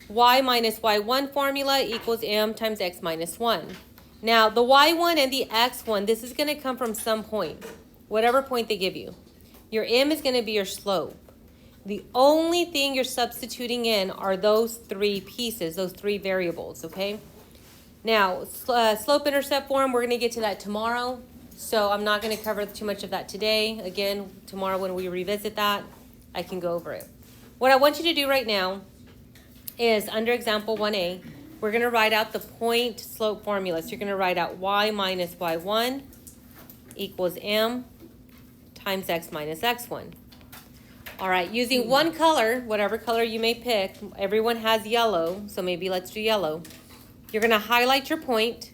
y minus y1 formula equals m times x minus 1. Now, the y1 and the x1, this is going to come from some point, whatever point they give you. Your m is going to be your slope. The only thing you're substituting in are those three pieces, those three variables, okay? Now, slope-intercept form, we're going to get to that tomorrow, so I'm not going to cover too much of that today. Again, tomorrow when we revisit that, I can go over it. What I want you to do right now is, under example 1a, we're going to write out the point slope formula. So you're going to write out y minus y1 equals m times x minus x1. All right, using one color, whatever color you may pick, everyone has yellow, so maybe let's do yellow. You're going to highlight your point,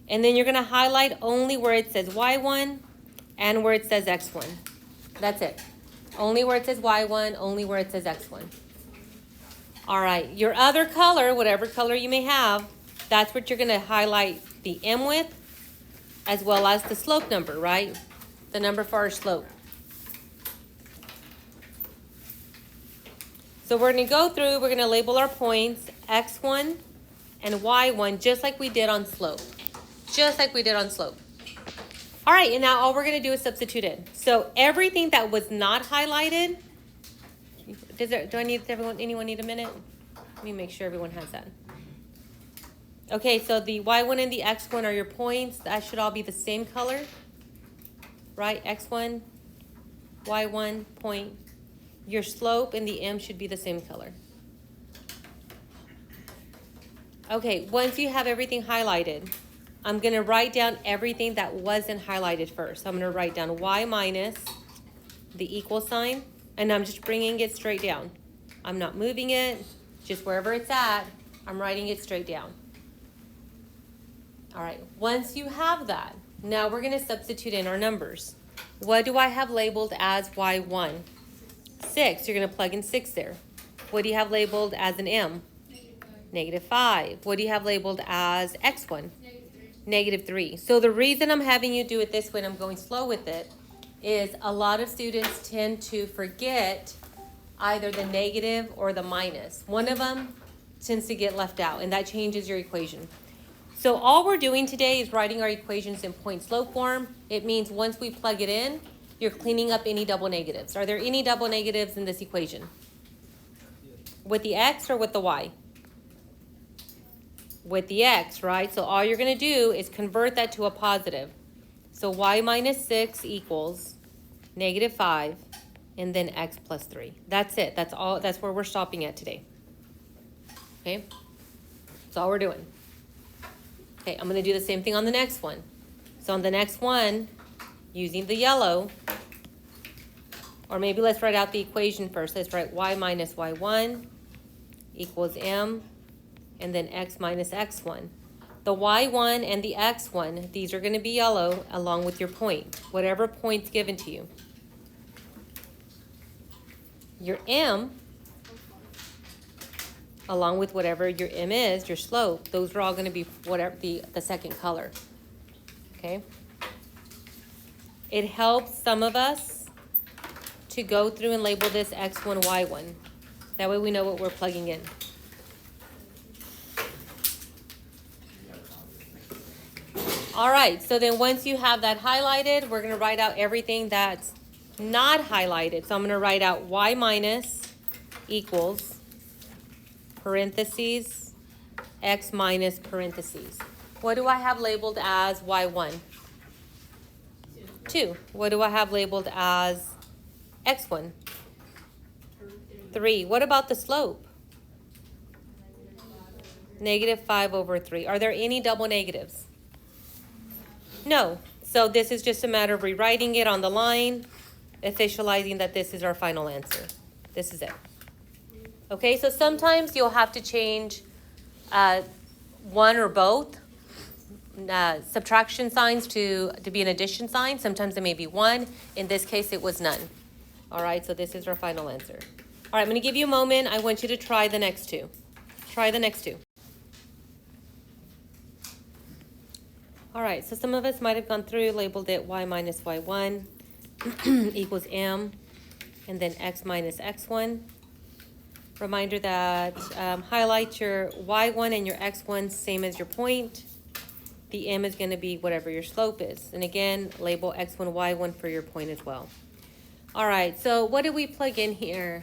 and then you're going to highlight only where it says y1 and where it says x1. That's it. Only where it says y1, only where it says x1. All right, your other color, whatever color you may have, that's what you're going to highlight the m with, as well as the slope number, right? The number for our slope. So we're going to go through, we're going to label our points x1 and y1 just like we did on slope. Just like we did on slope. All right, and now all we're going to do is substitute in. So everything that was not highlighted, anyone need a minute? Let me make sure everyone has that. Okay, so the y1 and the x1 are your points. That should all be the same color, right? x1, y1, point. Your slope and the m should be the same color. Okay, once you have everything highlighted, I'm going to write down everything that wasn't highlighted first. So I'm going to write down y minus the equal sign, and I'm just bringing it straight down. I'm not moving it, just wherever it's at, I'm writing it straight down. All right, once you have that, now we're going to substitute in our numbers. What do I have labeled as y1? 6. You're going to plug in 6 there. What do you have labeled as an m? -5. What do you have labeled as x1? -3. So the reason I'm having you do it this way and I'm going slow with it is a lot of students tend to forget either the negative or the minus. One of them tends to get left out, and that changes your equation. So all we're doing today is writing our equations in point slope form. It means once we plug it in, you're cleaning up any double negatives. Are there any double negatives in this equation? With the x or with the y? With the x, right? So all you're going to do is convert that to a positive. So y minus 6 equals -5 and then x plus 3. That's it. That's all. That's where we're stopping at today. Okay? That's all we're doing. Okay, I'm going to do the same thing on the next one. So on the next one, using the yellow, or maybe let's write out the equation first. Let's write y minus y1 equals m and then x minus x1. The y1 and the x1, these are going to be yellow along with your point, whatever point's given to you. Your m, along with whatever your m is, your slope, those are all going to be whatever the second color. Okay? It helps some of us to go through and label this x1, y1. That way we know what we're plugging in. All right, so then once you have that highlighted, we're going to write out everything that's not highlighted. So I'm going to write out y minus equals parentheses x minus parentheses. What do I have labeled as y1? 2. What do I have labeled as x1? 3. What about the slope? -5/3. Are there any double negatives? No. So this is just a matter of rewriting it on the line, officializing that this is our final answer. This is it. Okay, so sometimes you'll have to change one or both subtraction signs to be an addition sign. Sometimes it may be 1. In this case, it was none. All right, so this is our final answer. All right, I'm going to give you a moment. I want you to try the next two. Try the next two. All right, so some of us might have gone through, labeled it y minus y1 equals m, and then x minus x1. Reminder that highlight your y1 and your x1 same as your point. The m is going to be whatever your slope is. And again, label x1, y1 for your point as well. All right, so what did we plug in here?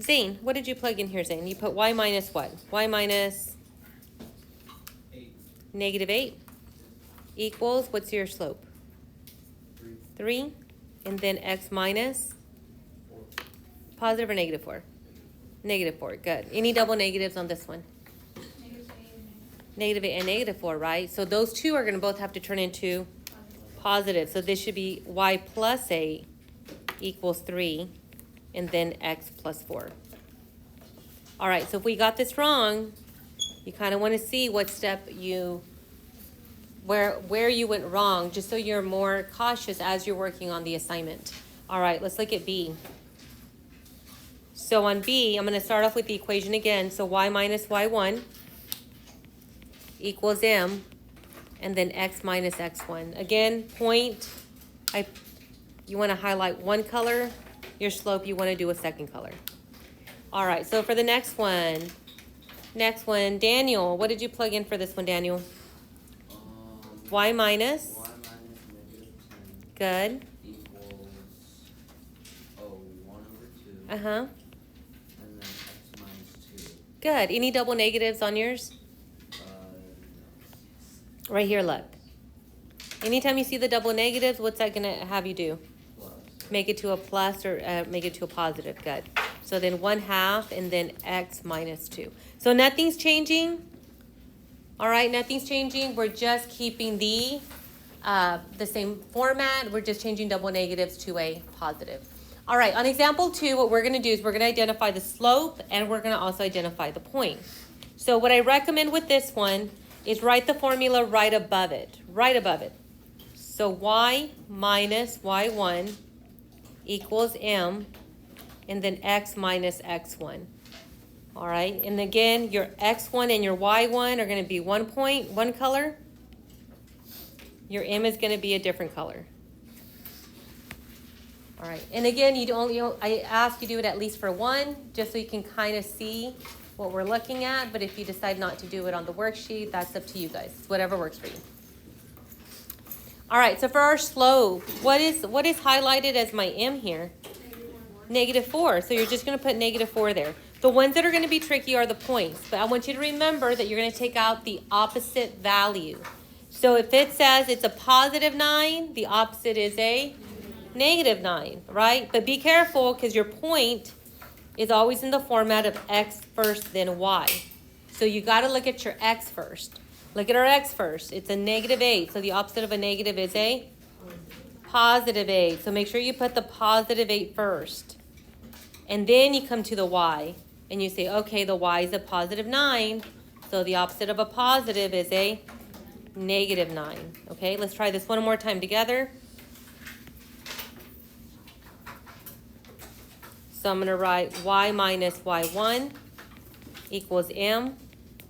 Zane, what did you plug in here, Zane? You put y minus what? Y minus 8. Negative 8 equals, what's your slope? 3. 3. And then x minus 4. positive or negative 4? Negative 4, good. Any double negatives on this one? Negative 8 and negative 4, right? So those two are going to both have to turn into positive. So this should be y plus 8 equals 3, and then x plus 4. All right, so if we got this wrong, you kind of want to see what step where you went wrong, just so you're more cautious as you're working on the assignment. All right, let's look at B. So on B, I'm going to start off with the equation again. So y minus y1 equals m, and then x minus x1. Again, point, you want to highlight one color. Your slope, you want to do a second color. All right, so for the next one, Daniel, what did you plug in for this one, Daniel? Y minus. Y minus negative 10. Good. Equals, 1 over 2. Uh-huh. And then x minus 2. Good. Any double negatives on yours? No. Right here, look. Anytime you see the double negatives, what's that going to have you do? Plus. Make it to a plus or make it to a positive. Good. So then 1/2 and then x minus 2. So nothing's changing. All right, nothing's changing. We're just keeping the same format. We're just changing double negatives to a positive. All right, on example 2, what we're going to do is we're going to identify the slope, and we're going to also identify the point. So what I recommend with this one is write the formula right above it. Right above it. So y minus y1 equals m, and then x minus x1. All right, and again, your x1 and your y1 are going to be one point, one color. Your m is going to be a different color. All right, and again, I ask you to do it at least for one, just so you can kind of see what we're looking at. But if you decide not to do it on the worksheet, that's up to you guys. It's whatever works for you. All right, so for our slope, what is highlighted as my m here? -4. So you're just going to put -4 there. The ones that are going to be tricky are the points, but I want you to remember that you're going to take out the opposite value. So if it says it's a +9, the opposite is a -9, right? But be careful, because your point is always in the format of x first, then y. So you got to look at your x first. Look at our x first. It's a -8, so the opposite of a negative is a +8. So make sure you put the +8 first. And then you come to the y, and you say, okay, the y is a +9, so the opposite of a positive is a -9. Okay, let's try this one more time together. So I'm going to write y minus y1 equals m,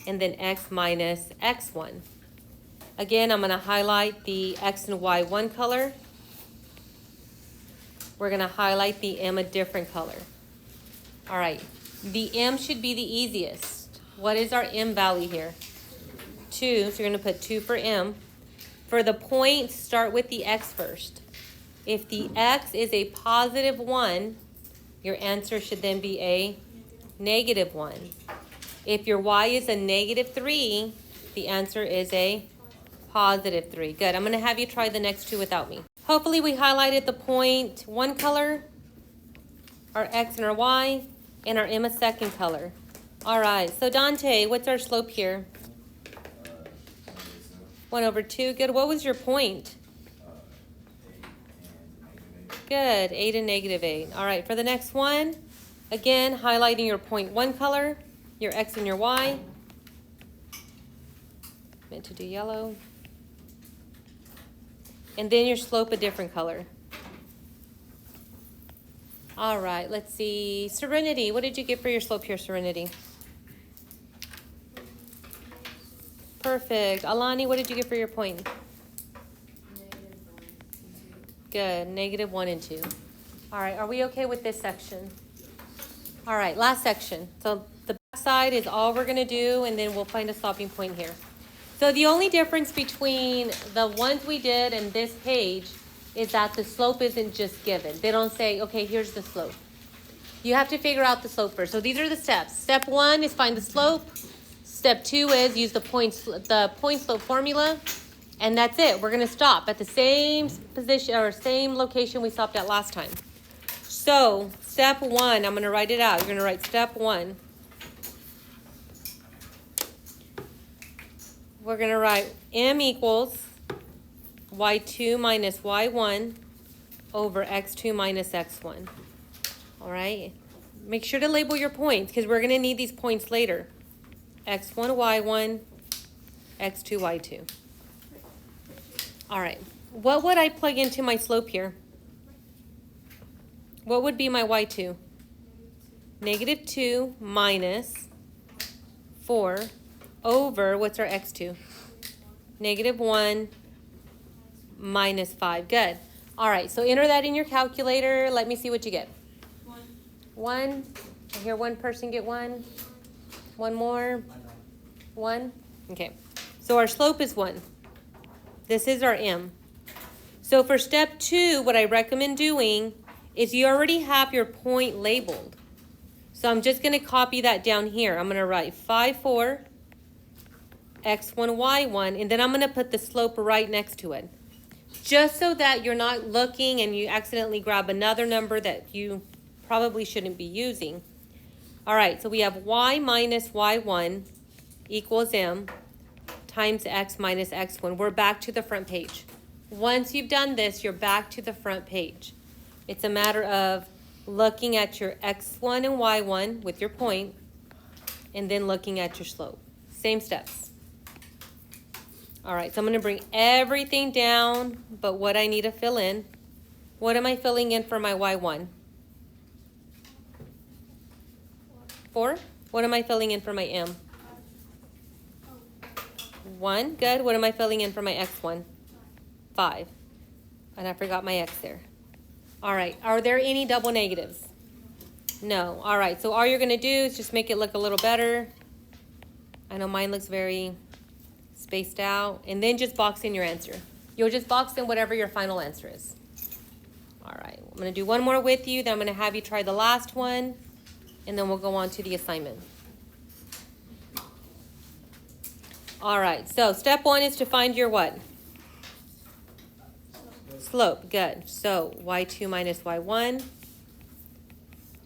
and then x minus x1. Again, I'm going to highlight the x and y one color. We're going to highlight the m a different color. All right, the m should be the easiest. What is our m value here? 2, so you're going to put 2 for m. For the point, start with the x first. If the x is a +1, your answer should then be a -1. If your y is a -3, the answer is a +3. Good, I'm going to have you try the next two without me. Hopefully we highlighted the point one color, our x and our y, and our m a second color. All right, so Dante, what's our slope here? 1 over 2. Good. What was your point? 8 and -8. Good. 8 and -8. All right, for the next one, again, highlighting your point one color, your x and your y. Meant to do yellow. And then your slope a different color. All right, let's see. Serenity, what did you get for your slope here, Serenity? Perfect. Alani, what did you get for your point? -1 and 2. Good, -1 and 2. All right, are we okay with this section? All right, last section. So the back side is all we're gonna do, and then we'll find a stopping point here. So the only difference between the ones we did and this page is that the slope isn't just given. They don't say, okay, here's the slope. You have to figure out the slope first. So these are the steps. Step 1 is find the slope. Step 2 is use the point slope formula. And that's it. We're gonna stop at the same position or same location we stopped at last time. So step 1, I'm gonna write it out. You're gonna write step 1. We're gonna write m equals y2 minus y1 over x2 minus x1. All right, make sure to label your points because we're gonna need these points later. x1, y1, x2, y2. All right, what would I plug into my slope here? What would be my y2? Negative 2 minus 4 over, what's our x2? Negative 1 minus 5. Good. All right, so enter that in your calculator. Let me see what you get. 1. I hear one person get 1. One more. 1. Okay. So our slope is 1. This is our m. So for step 2, what I recommend doing is you already have your point labeled. So I'm just going to copy that down here. I'm going to write 5, 4, x1, y1, and then I'm going to put the slope right next to it. Just so that you're not looking and you accidentally grab another number that you probably shouldn't be using. All right, so we have y minus y1 equals m times x minus x1. We're back to the front page. Once you've done this, you're back to the front page. It's a matter of looking at your x1 and y1 with your point, and then looking at your slope. Same steps. All right, so I'm going to bring everything down but what I need to fill in. What am I filling in for my y1? 4. What am I filling in for my m? 1. Good. What am I filling in for my x1? 5. And I forgot my x there. All right, are there any double negatives? No. All right, so all you're going to do is just make it look a little better. I know mine looks very spaced out, and then just box in your answer. You'll just box in whatever your final answer is. All right, I'm going to do one more with you, then I'm going to have you try the last one, and then we'll go on to the assignment. All right, so step 1 is to find your what? Slope. Good. So y2 minus y1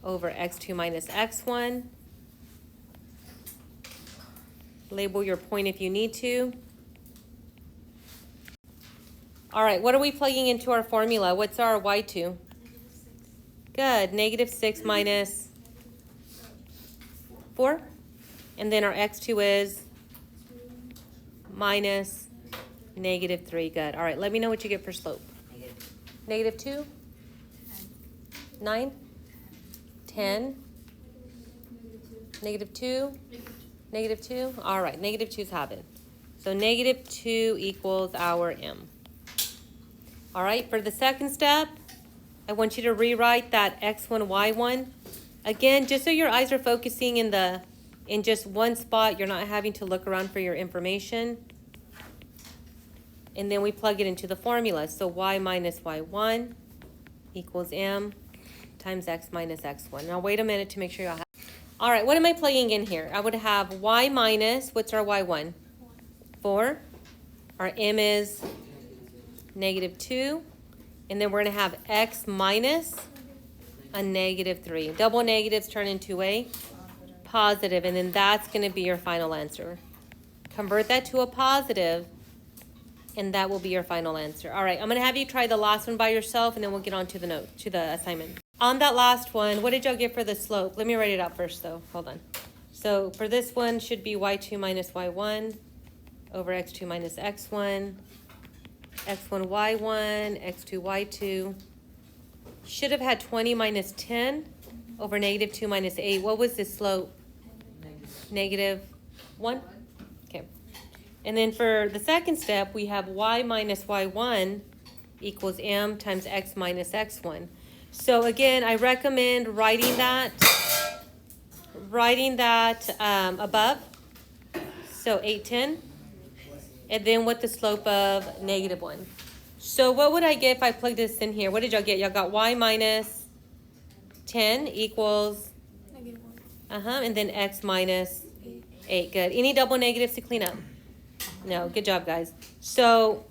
over x2 minus x1. Label your point if you need to. All right, what are we plugging into our formula? What's our y2? Good, negative 6 minus 4. And then our x2 is minus negative 3. Good. All right, let me know what you get for slope. Negative 2? 9? 10? Negative 2? Negative 2? All right, negative 2's have it. So negative 2 equals our m. All right, for the second step, I want you to rewrite that x1, y1. Again, just so your eyes are focusing in just one spot, you're not having to look around for your information. And then we plug it into the formula. So y minus y1 equals m times x minus x1. Now wait a minute to make sure y'all have. All right, what am I plugging in here? I would have y minus, what's our y1? 4. Our m is negative 2. And then we're going to have x minus a negative 3. Double negatives turn into a positive, and then that's going to be your final answer. Convert that to a positive, and that will be your final answer. All right, I'm going to have you try the last one by yourself, and then we'll get on to the assignment. On that last one, what did y'all get for the slope? Let me write it out first, though. Hold on. So for this one, should be y2 minus y1 over x2 minus x1, x1 y1, x2 y2. Should have had 20 minus 10 over negative 2 minus 8. What was this slope? Negative 1? Okay. And then for the second step, we have y minus y1 equals m times x minus x1. So again, I recommend writing that above. So 8/10. And then with the slope of -1. So what would I get if I plug this in here? What did y'all get? Y'all got y minus 10 equals, -1. and then x minus 8. Good. Any double negatives to clean up? No, good job, guys. So